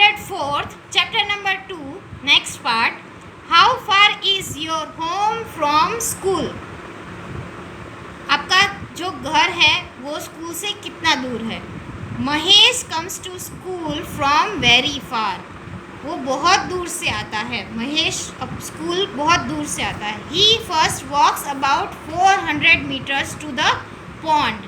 104th, chapter number 2, next part. How far is your home from school? आपका जो घर है वो स्कूल से कितना दूर है? Mahesh comes to school from very far. वो बहुत दूर से आता है. महेश अब स्कूल बहुत दूर से आता है. He first walks about 400 metres to the pond.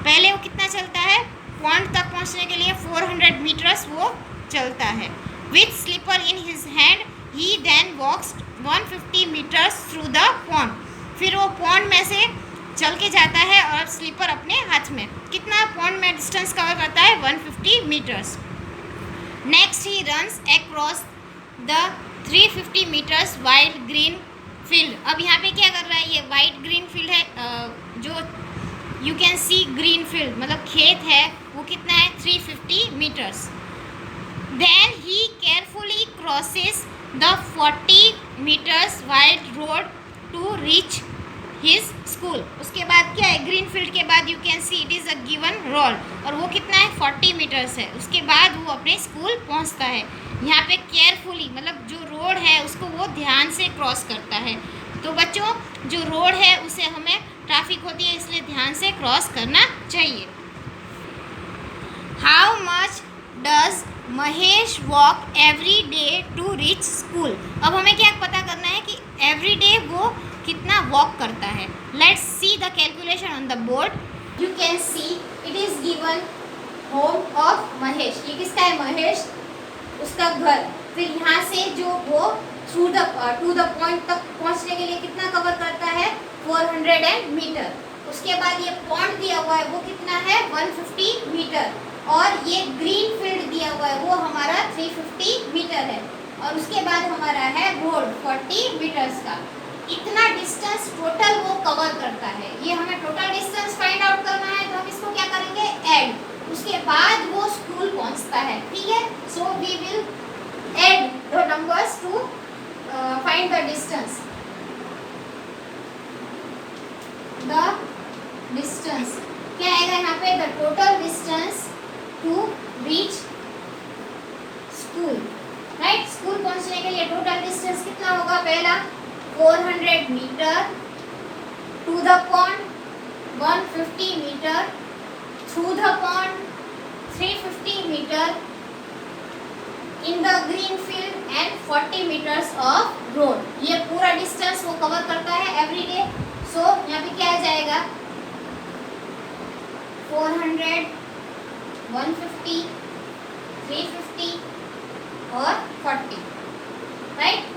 पहले वो कितना चलता है? पॉन्ड तक पहुंचने के लिए 400 मीटर्स वो चलता है. With slipper in his hand he then walks 150 meters through the pond. फिर वो पॉन्ड में से चल के जाता है और स्लीपर अपने हाथ में. कितना पॉन्ड में डिस्टेंस कवर करता है? 150 meters. Next he runs across the 350 meters wide green field. अब यहाँ पे क्या कर रहा है? ये वाइट ग्रीन फील्ड है, जो you can see green field मतलब खेत है, वो कितना है? 350 meters. Then he carefully crosses the 40 meters wide road to reach his school. उसके बाद क्या है? ग्रीन फील्ड के बाद you can see it is a given road, और वो कितना है? 40 मीटर्स है. उसके बाद वो अपने स्कूल पहुंचता है. यहाँ पे केयरफुली मतलब जो रोड है उसको वो ध्यान से क्रॉस करता है. तो बच्चों, जो रोड है उसे हमें ट्रैफिक होती है इसलिए ध्यान से क्रॉस करना चाहिए. How much does Mahesh walk every day to reach school. अब हमें क्या पता करना है कि एवरी डे वो कितना वॉक करता है. Let's see the calculation on the board. You can see it is given home of Mahesh. ये किसका है? महेश, उसका घर. फिर यहाँ से जो वो टू द पॉइंट तक पहुँचने के लिए कितना कवर करता है? 400 मीटर. उसके बाद ये पॉइंट दिया हुआ है वो कितना है? 150 मीटर. और ये ग्रीन फील्ड दिया हुआ है वो हमारा 350 मीटर है. और उसके बाद हमारा है रोड 40 मीटर्स का. इतना डिस्टेंस टोटल वो कवर करता है. ये हमें टोटल डिस्टेंस फाइंड आउट करना है तो हम इसको क्या करेंगे? ऐड. उसके बाद वो स्कूल पहुंचता है. ठीक है, so we will add the numbers to find the distance. The distance क्या आएगा यहाँ पे? The total distance to reach school. Right, school पहुंचने के लिए टोटल डिस्टेंस कितना होगा? पहला 400 meter to the pond, 150 meter through the pond, 350 meter in the green field and 40 meters of road. ये पूरा डिस्टेंस वो कवर करता है एवरी डे. सो यहाँ पे क्या आ जाएगा? 400, 150, 350 और 40. Right,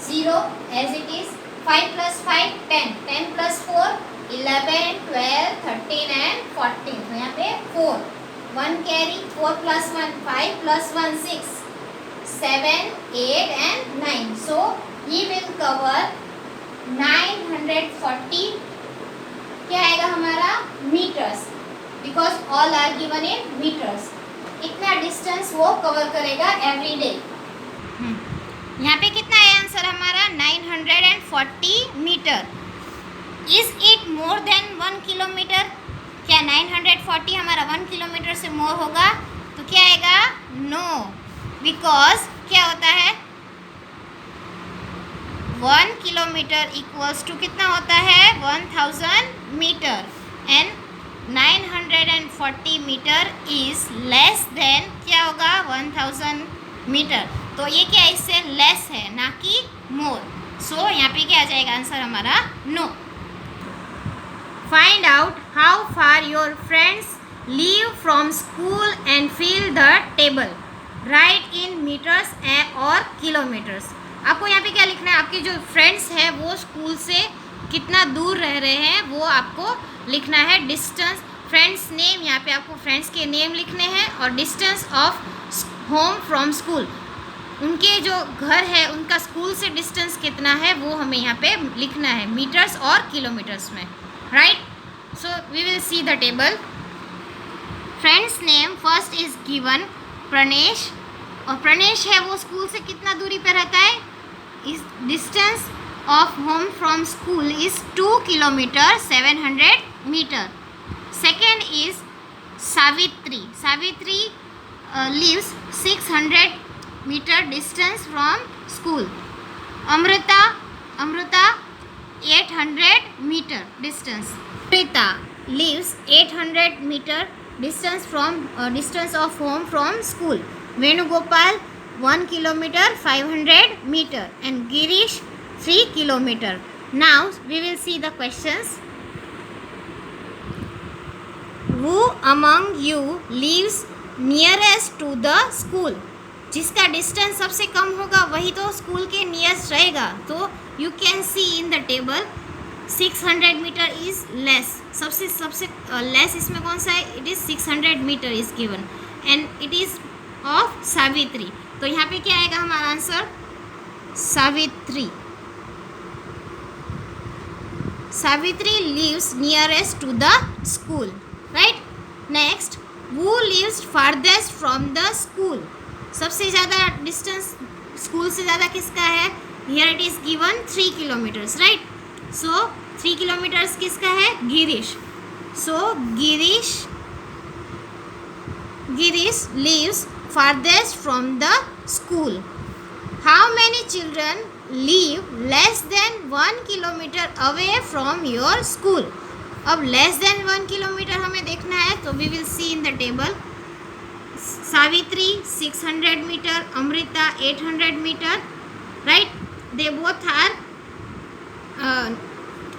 0 as it is. 5 plus 5 10, 10 plus 4 11, 12, 13 and 14. तो यहाँ पे 4, 1 carry, 4 plus 1 5 plus 1 6, 7, 8 and 9. So he will cover 940. क्या आएगा हमारा? Meters, because all are given in meters. इतना डिस्टेंस वो कवर करेगा एवरी डे. यहाँ पे कितना है आंसर हमारा? 940 meter. Is it more than 1 kilometer? क्या 940 हमारा 1 किलोमीटर से मोर होगा? तो क्या आएगा? नो, बिकॉज क्या होता है? 1 किलोमीटर इक्वल्स टू कितना होता है? 1000 meter. And 940 meter is less than क्या होगा? 1000 मीटर. तो ये क्या इससे लेस है, ना कि मोर. सो यहाँ पे क्या आ जाएगा आंसर हमारा? No. Find out how far your friends live from school and fill the table. Write in meters और किलोमीटर्स. आपको यहाँ पे क्या लिखना है? आपके जो फ्रेंड्स हैं वो स्कूल से कितना दूर रह रहे हैं वो आपको लिखना है. डिस्टेंस, फ्रेंड्स नेम, यहाँ पे आपको फ्रेंड्स के नेम लिखने हैं. और distance of home from school, उनके जो घर है उनका स्कूल से डिस्टेंस कितना है वो हमें यहाँ पे लिखना है मीटर्स और किलोमीटर्स में. Right, so we will see the table. Friends name first is given Pranesh, और प्रणेश है वो स्कूल से कितना दूरी पे रहता है? इस distance of home from school is 2 kilometer 700 meter. Second is Savitri. Savitri lives 600 meter distance from school. Amrita 800 meter distance. Amrita lives 800 meter distance of home from school. Venugopal 1 kilometer 500 meter and Girish 3 kilometer. Now we will see the questions. Who among you lives nearest to the school? जिसका distance सबसे कम होगा वही तो school के nearest रहेगा. तो you can see in the table 600 meter is less. सबसे less इसमें कौन सा है? It is 600 meter is given and it is of Savitri. तो यहाँ पे क्या आएगा हमारा आंसर? Savitri. Savitri lives nearest to the school. Right. Next, who lives farthest from the school? सबसे ज़्यादा डिस्टेंस स्कूल से ज़्यादा किसका है? Here it is given 3 kilometres. Right. So 3 kilometres किसका है? गिरीश. सो Girish lives farthest from the school. How many children live less than 1 kilometer away from your school? अब less than 1 kilometer हमें देखना है तो we will see in the table. Savitri 600 meter, Amrita 800 meter. Right. They both are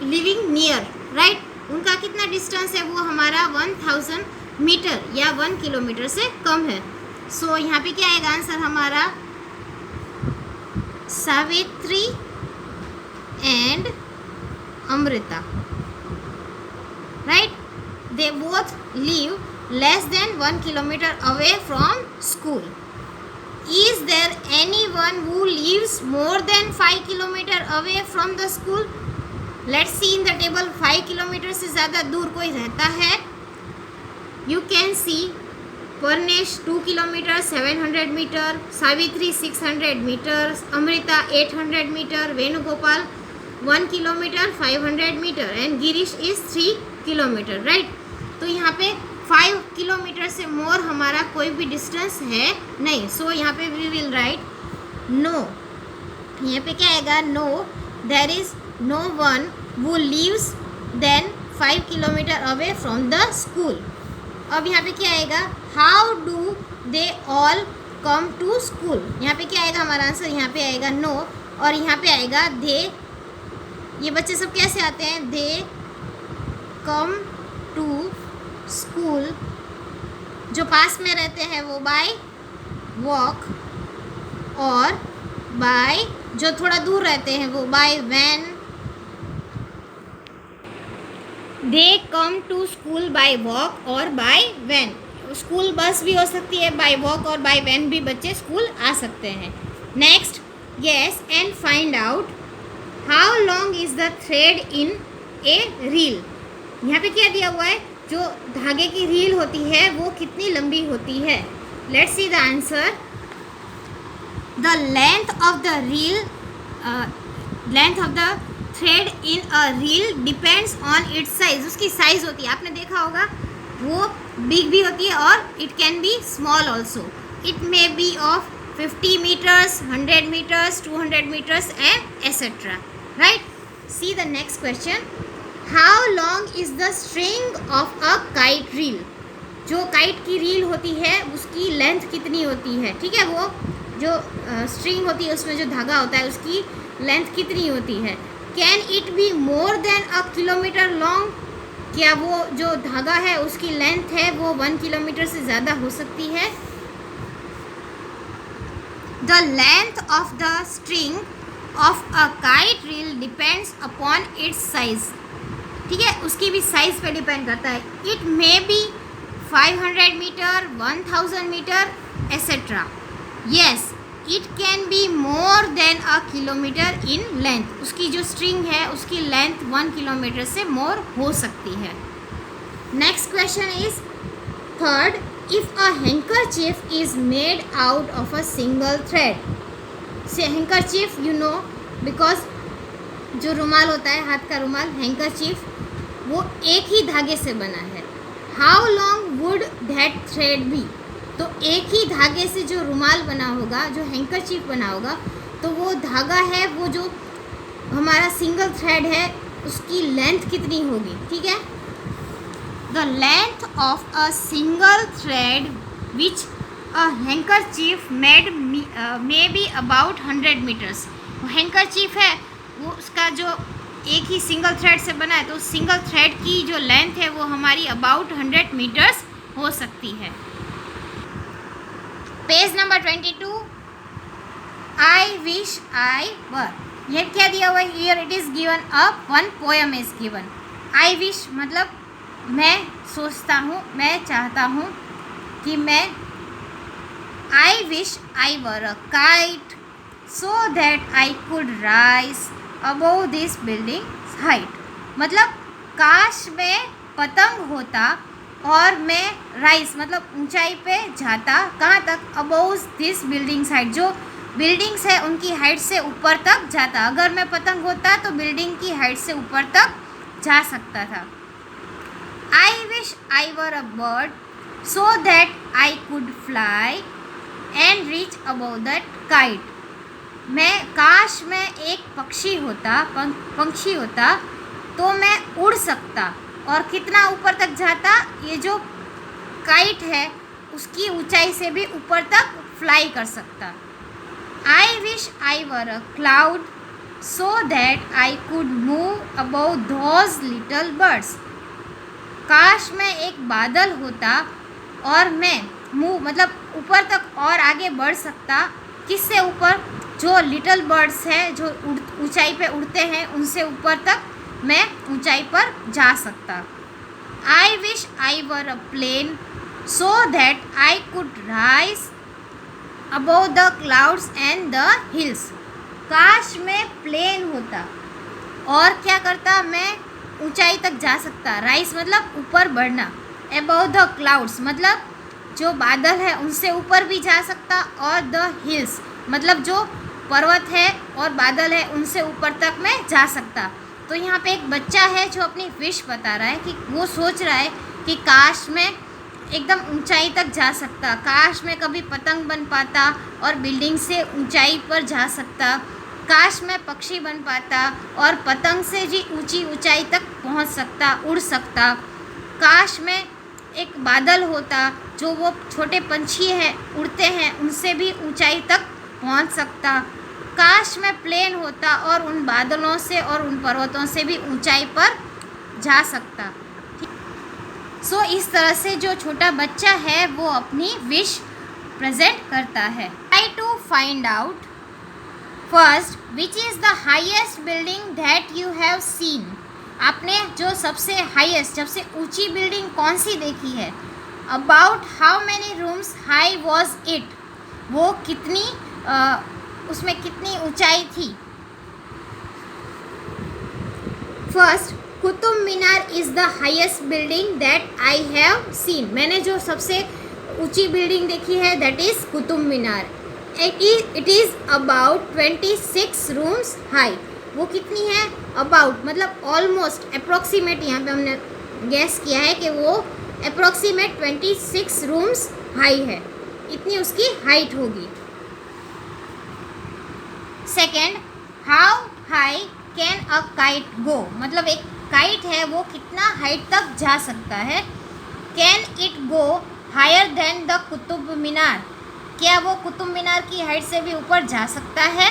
living near. Right. उनका कितना distance है? वो हमारा 1000 मीटर या 1 किलोमीटर से कम है. सो यहाँ पे क्या आएगा आंसर हमारा? Savitri and Amrita. Right? They both live less than 1 kilometer away from school. Is there anyone who lives more than 5 kilometer away from the school? Let's see in the table. 5 kilometer से ज़्यादा दूर कोई रहता है? You can see Parnesh 2 kilometer 700 meter, Savitri 600 meters, Amrita 800 meter, Venugopal 1 kilometer 500 meter and Girish is 3 kilometre. Right. तो यहाँ पे 5 kilometre से मोर हमारा कोई भी डिस्टेंस है नहीं. सो यहाँ पे वी विल राइट नो. यहाँ पे क्या आएगा? No. There is no one who lives than 5 kilometer away from the school. अब यहाँ पे क्या आएगा? How do they all come to school. यहाँ पे क्या आएगा हमारा आंसर? यहाँ पे आएगा नो और यहाँ पे आएगा दे. ये बच्चे सब कैसे आते हैं? दे कम टू स्कूल. जो पास में रहते हैं वो बाय वॉक और बाय, जो थोड़ा दूर रहते हैं वो by van. They come to school by walk और बाय वैन. स्कूल बस भी हो सकती है, बाय वॉक और बाय वैन भी बच्चे स्कूल आ सकते हैं. Next, guess and find out how long is the thread in a reel. यहाँ पे क्या दिया हुआ है? जो धागे की रील होती है वो कितनी लंबी होती है? Let's see the answer. The length of the reel, length of the thread in a reel depends on it's size. उसकी साइज़ होती है, आपने देखा होगा, वो बिग भी होती है और it can be small also. It may be of 50 meters, 100 meters, 200 meters and etcetera. Right. See the next question. How long is the string of a kite reel? जो काइट की रील होती है उसकी length कितनी होती है? ठीक है. वो जो स्ट्रिंग होती है उसमें जो धागा होता है उसकी लेंथ कितनी होती है? Can it be more than a kilometre long? क्या वो जो धागा है उसकी लेंथ है वो 1 किलोमीटर से ज़्यादा हो सकती है? The length of the string of a kite reel depends upon its size. ठीक है. उसकी भी साइज़ पे डिपेंड करता है. It may be 500 meter, 1000 meter etcetera. Yes, it can be more than a kilometer in length. उसकी जो string है उसकी लेंथ 1 किलोमीटर से मोर हो सकती है. Next question is third. If a handkerchief is made out of a single thread. से handkerchief you know, because जो रुमाल होता है, हाथ का रुमाल, हैंकरचीफ, वो एक ही धागे से बना है. How long would that thread be? तो एक ही धागे से जो रुमाल बना होगा, जो हैंकरचीफ बना होगा, तो वो धागा है, वो जो हमारा सिंगल थ्रेड है, उसकी लेंथ कितनी होगी, ठीक है। The length of a single thread which a handkerchief made may be about 100 meters. Handkerchief है वो, उसका जो एक ही सिंगल थ्रेड से बना है, तो सिंगल थ्रेड की जो लेंथ है वो हमारी अबाउट 100 मीटर्स हो सकती है। Page number 22, I wish I were. ये क्या दिया हुआ है, here it is given a one poem is given. I wish मतलब मैं सोचता हूँ, मैं चाहता हूँ कि मैं, I wish I were a kite so that I could rise above this building height. मतलब काश मैं पतंग होता और मैं राइज मतलब ऊंचाई पे जाता, कहाँ तक, अबव दिस बिल्डिंग हाइट, जो बिल्डिंग्स है उनकी हाइट से ऊपर तक जाता। अगर मैं पतंग होता तो बिल्डिंग की हाइट से ऊपर तक जा सकता था। आई wish I were a bird so that I could fly and reach above that kite. मैं, काश मैं एक पक्षी होता, पंछी होता, तो मैं उड़ सकता और कितना ऊपर तक जाता, ये जो काइट है उसकी ऊंचाई से भी ऊपर तक फ्लाई कर सकता। I wish I were a cloud so that I could move above those little birds. काश मैं एक बादल होता और मैं मूव मतलब ऊपर तक और आगे बढ़ सकता। किससे ऊपर, जो लिटल बर्ड्स हैं जो ऊंचाई पे उड़ते हैं, उनसे ऊपर तक मैं ऊंचाई पर जा सकता। I wish I were a plane so that I could rise above the clouds and the hills. काश मैं प्लेन होता और क्या करता, मैं ऊंचाई तक जा सकता। राइज मतलब ऊपर बढ़ना, अबव द क्लाउड्स मतलब जो बादल है उनसे ऊपर भी जा सकता, और द हिल्स मतलब जो पर्वत है और बादल है उनसे ऊपर तक मैं जा सकता। तो यहाँ पे एक बच्चा है जो अपनी विश बता रहा है कि वो सोच रहा है कि काश मैं एकदम ऊंचाई तक जा सकता, काश मैं कभी पतंग बन पाता और बिल्डिंग से ऊंचाई पर जा सकता, काश मैं पक्षी बन पाता और पतंग से जी ऊंची ऊंचाई तक पहुंच सकता, उड़ सकता। काश मैं एक बादल होता, जो वो छोटे पंछी हैं उड़ते हैं उनसे भी ऊंचाई तक पहुंच सकता। काश मैं प्लेन होता और उन बादलों से और उन पर्वतों से भी ऊंचाई पर जा सकता। सो इस तरह से जो छोटा बच्चा है वो अपनी विश प्रेजेंट करता है। Try to find out first which is the highest building that you have seen. आपने जो सबसे हाईएस्ट, सबसे ऊंची बिल्डिंग कौन सी देखी है। About how many rooms high was it, वो कितनी उसमें कितनी ऊंचाई थी। First, Qutub Minar is the highest building that I have seen. मैंने जो सबसे ऊंची बिल्डिंग देखी है that is Qutub Minar. It is about 26 rooms high. वो कितनी है, अबाउट मतलब ऑलमोस्ट, अप्रॉक्सीमेट, यहाँ पे हमने गैस किया है कि वो अप्रॉक्सीमेट 26 रूम्स हाई है, इतनी उसकी हाइट होगी। Second, how high can a kite go, मतलब एक काइट है वो कितना हाइट तक जा सकता है। Can it go higher than the Qutub Minar, क्या वो कुतुब मीनार की हाइट से भी ऊपर जा सकता है।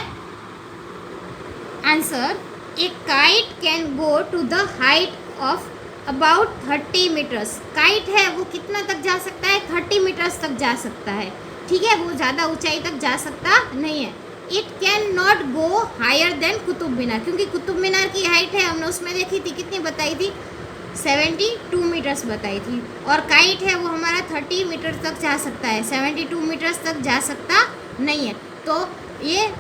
Answer, a kite can go to the height of about 30 meters. Kite है वो कितना तक जा सकता है, 30 मीटर्स तक जा सकता है, ठीक है, वो ज़्यादा ऊंचाई तक जा सकता नहीं है। It can not go higher than Qutub Minar, क्योंकि कुतुब मीनार की हाइट है हमने उसमें देखी थी, कितनी बताई थी, 72 मीटर्स बताई थी, और काइट है वो हमारा 30 मीटर तक जा सकता है, 72 मीटर्स तक जा सकता नहीं है। तो ये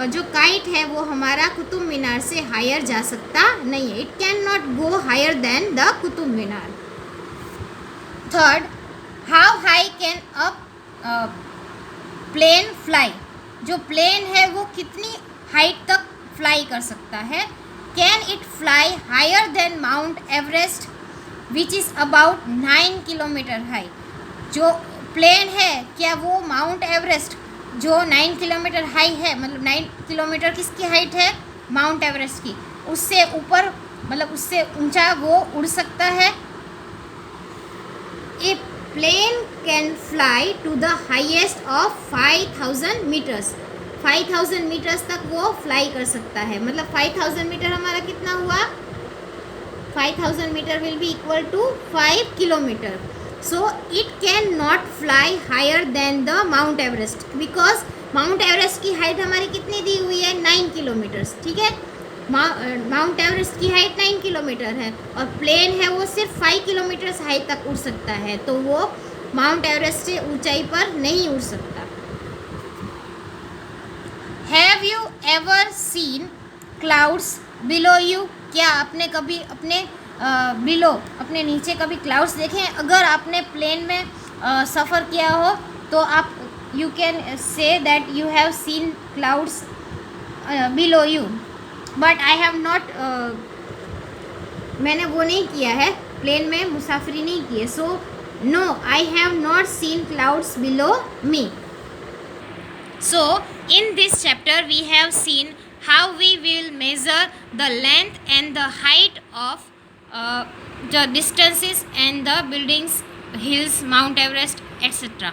जो काइट है वो हमारा कुतुब मीनार से हायर जा सकता नहीं है। It can not go higher than the Qutub Minar. Third, how high can a plane fly, जो प्लेन है वो कितनी हाइट तक फ्लाई कर सकता है। Can it fly higher than Mount Everest which is about 9 kilometer high, जो प्लेन है, क्या वो माउंट एवरेस्ट जो 9 किलोमीटर हाई है, मतलब 9 किलोमीटर किसकी हाइट है, माउंट एवरेस्ट की, उससे ऊपर मतलब उससे ऊंचा वो उड़ सकता है? A plane can fly to the highest of 5000 metres, 5000 metres तक वो फ्लाई कर सकता है। मतलब 5000 मीटर हमारा कितना हुआ, 5000 meter will be equal to 5 kilometer. So it can not fly higher than the Mount Everest, because Mount Everest की हाइट हमारी कितनी दी हुई है, 9 किलोमीटर्स, ठीक है। माउंट एवरेस्ट की हाइट 9 किलोमीटर है और प्लेन है वो सिर्फ 5 किलोमीटर हाइट तक उड़ सकता है, तो वो माउंट एवरेस्ट से ऊंचाई पर नहीं उड़ सकता। Have you ever seen clouds below you? क्या आपने कभी अपने बिलो, अपने नीचे कभी क्लाउड्स देखे हैं? अगर आपने प्लेन में सफ़र किया हो तो आप you can say that you have scene clouds below you, but I have not, मैंने वो नहीं किया है, प्लेन में मुसाफरी नहीं की है, so no I have not seen clouds below me. So in this chapter we have seen how we will measure the length and the height of the distances and the buildings, hills, Mount Everest, etc.